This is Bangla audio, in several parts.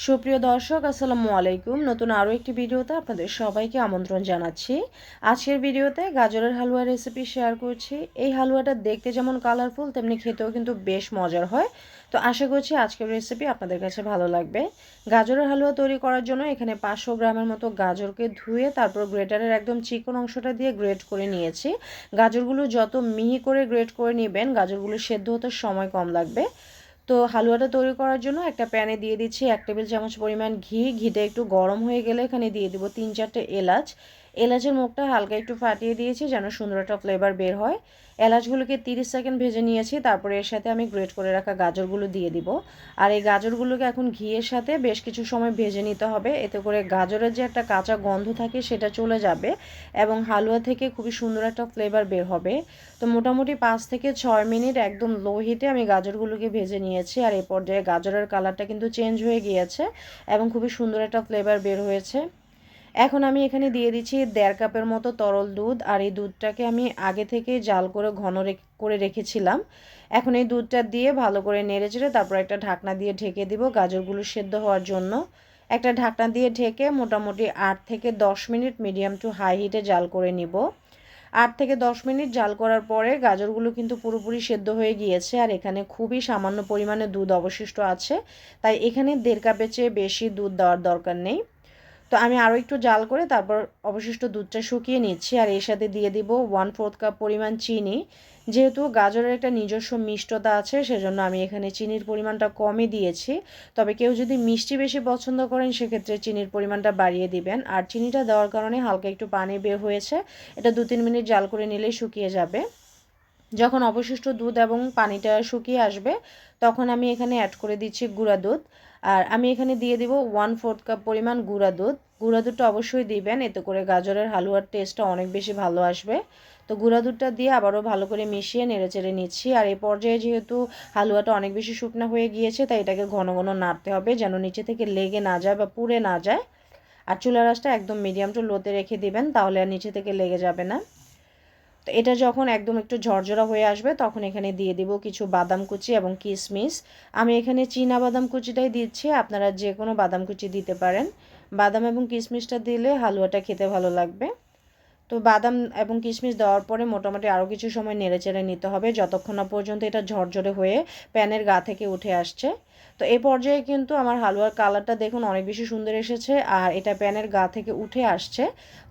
সুপ্রিয় দর্শক আসসালামু আলাইকুম। নতুন আরও একটি ভিডিওতে আপনাদের সবাইকে আমন্ত্রণ জানাচ্ছি। আজকের ভিডিওতে গাজরের হালুয়া রেসিপি শেয়ার করছি। এই হালুয়াটা দেখতে যেমন কালারফুল তেমনি খেতেও কিন্তু বেশ মজার হয়। তো আশা করছি আজকের রেসিপি আপনাদের কাছে ভালো লাগবে। গাজরের হালুয়া তৈরি করার জন্য এখানে 500 গ্রামের মতো গাজরকে ধুয়ে তারপর গ্রেটারের একদম চিকন অংশটা দিয়ে গ্রেট করে নিয়েছি। গাজরগুলো যত মিহি করে গ্রেট করে নেবেন গাজরগুলো সেদ্ধ হতে সময় কম লাগবে। তো হালুয়াটা তৈরি করার জন্য একটা প্যানে দিয়ে দিচ্ছি 1 টেবিল চামচ পরিমাণ ঘি। ঘিটা একটু গরম হয়ে গেলে এখানে দিয়ে দিব 3-4টে এলাচ। এলাচের মুখটা হালকা একটু ফাটিয়ে দিয়েছি যেন সুন্দর একটা ফ্লেভার বের হয়। এলাচগুলোকে 30 সেকেন্ড ভেজে নিয়েছি। তারপরে এর সাথে আমি গ্রেট করে রাখা গাজরগুলো দিয়ে দিব। আর এই গাজরগুলোকে এখন ঘিয়ের সাথে বেশ কিছু সময় ভেজে নিতে হবে। এতে করে গাজরের যে একটা কাঁচা গন্ধ থাকে সেটা চলে যাবে এবং হালুয়া থেকে খুবই সুন্দর একটা ফ্লেভার বের হবে। তো মোটামুটি 5 থেকে 6 মিনিট একদম লো হিটে আমি গাজরগুলোকে ভেজে নিয়েছি। আর এই পর্যায়ে গাজরের কালারটা কিন্তু চেঞ্জ হয়ে গিয়েছে এবং খুবই সুন্দর একটা ফ্লেভার বের হয়েছে। এখন আমি এখানে দিয়ে দিচ্ছি 1.5 কাপের মতো তরল দুধ। আর এই দুধটাকে আমি আগে থেকে জাল করে ঘন করে রেখেছিলাম। এখন এই দুধটা দিয়ে ভালো করে নেড়েচেড়ে তারপর একটা ঢাকনা দিয়ে ঢেকে দিব গাজরগুলো সেদ্ধ হওয়ার জন্য। একটা ঢাকনা দিয়ে ঢেকে মোটামুটি 8 থেকে 10 মিনিট মিডিয়াম টু হাই হিটে জাল করে নিব। 8 থেকে 10 মিনিট জাল করার পরে গাজরগুলো কিন্তু পুরোপুরি সেদ্ধ হয়ে গিয়েছে। আর এখানে খুবই সামান্য পরিমাণে দুধ অবশিষ্ট আছে, তাই এখানে 1.5 কাপের চেয়ে বেশি দুধ দেওয়ার দরকার নেই। তো আমি আরও একটু জাল করে তারপর অবশিষ্ট দুধটা শুকিয়ে নিচ্ছি। আর এর সাথে দিয়ে দিব 1/4 কাপ পরিমাণ চিনি। যেহেতু গাজরের একটা নিজস্ব মিষ্টতা আছে সেজন্য আমি এখানে চিনির পরিমাণটা কমই দিয়েছি। তবে কেউ যদি মিষ্টি বেশি পছন্দ করেন সেক্ষেত্রে চিনির পরিমাণটা বাড়িয়ে দিবেন। আর চিনিটা দেওয়ার কারণে হালকা একটু পানি বের হয়েছে, এটা 2-3 মিনিট জাল করে নিলেই শুকিয়ে যাবে। যখন অবশিষ্ট দুধ এবং পানিটা শুকিয়ে আসবে তখন আমি এখানে অ্যাড করে দিচ্ছি গুঁড়া দুধ। আর আমি এখানে দিয়ে দিব 1/4 কাপ পরিমাণ গুঁড়া দুধ। গুঁড়া দুধটা অবশ্যই দিবেন, এতে করে গাজরের হালুয়ার টেস্টটা অনেক বেশি ভালো আসবে। তো গুঁড়া দুধটা দিয়ে আবারও ভালো করে মিশিয়ে নেড়েচেড়ে নিচ্ছি। আর এই পর্যায়ে যেহেতু হালুয়াটা অনেক বেশি শুকনো হয়ে গিয়েছে তাই এটাকে ঘন ঘন নাড়তে হবে যেন নিচে থেকে লেগে না যায় বা পুড়ে না যায়। আর চুলার আঁচটা একদম মিডিয়াম টু লোতে রেখে দিবেন, তাহলে আর নিচে থেকে লেগে যাবে না। তো এটা যখন একদম একটু ঝরঝরা হয়ে আসবে তখন এখানে দিয়ে দিব কিছু বাদাম কুচি এবং কিশমিশ। আমি এখানে চীনা বাদাম কুচিটাই দিচ্ছি, আপনারা যে কোনো বাদাম কুচি দিতে পারেন। বাদাম এবং কিশমিশটা দিলে হালুয়াটা খেতে ভালো লাগবে। তো বাদাম এবং কিশমিশ দেওয়ার পরে মোটামুটি আরও কিছু সময় নেড়েচেড়ে নিতে হবে যতক্ষণ না পর্যন্ত এটা ঝরঝরে হয়ে প্যানের গা থেকে উঠে আসছে। তো এই পর্যায়ে কিন্তু আমার হালুয়ার কালারটা দেখুন অনেক বেশি সুন্দর এসেছে আর এটা প্যানের গা থেকে উঠে আসছে।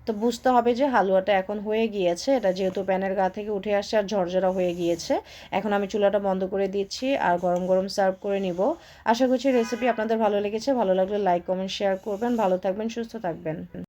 তো বুঝতে হবে যে হালুয়াটা এখন হয়ে গিয়েছে, এটা যেহেতু প্যানের গা থেকে উঠে আসছে আর ঝরঝরা হয়ে গিয়েছে। এখন আমি চুলাটা বন্ধ করে দিচ্ছি আর গরম গরম সার্ভ করে নিব। আশা করছি রেসিপি আপনাদের ভালো লেগেছে। ভালো লাগলে লাইক কমেন্ট শেয়ার করবেন। ভালো থাকবেন, সুস্থ থাকবেন।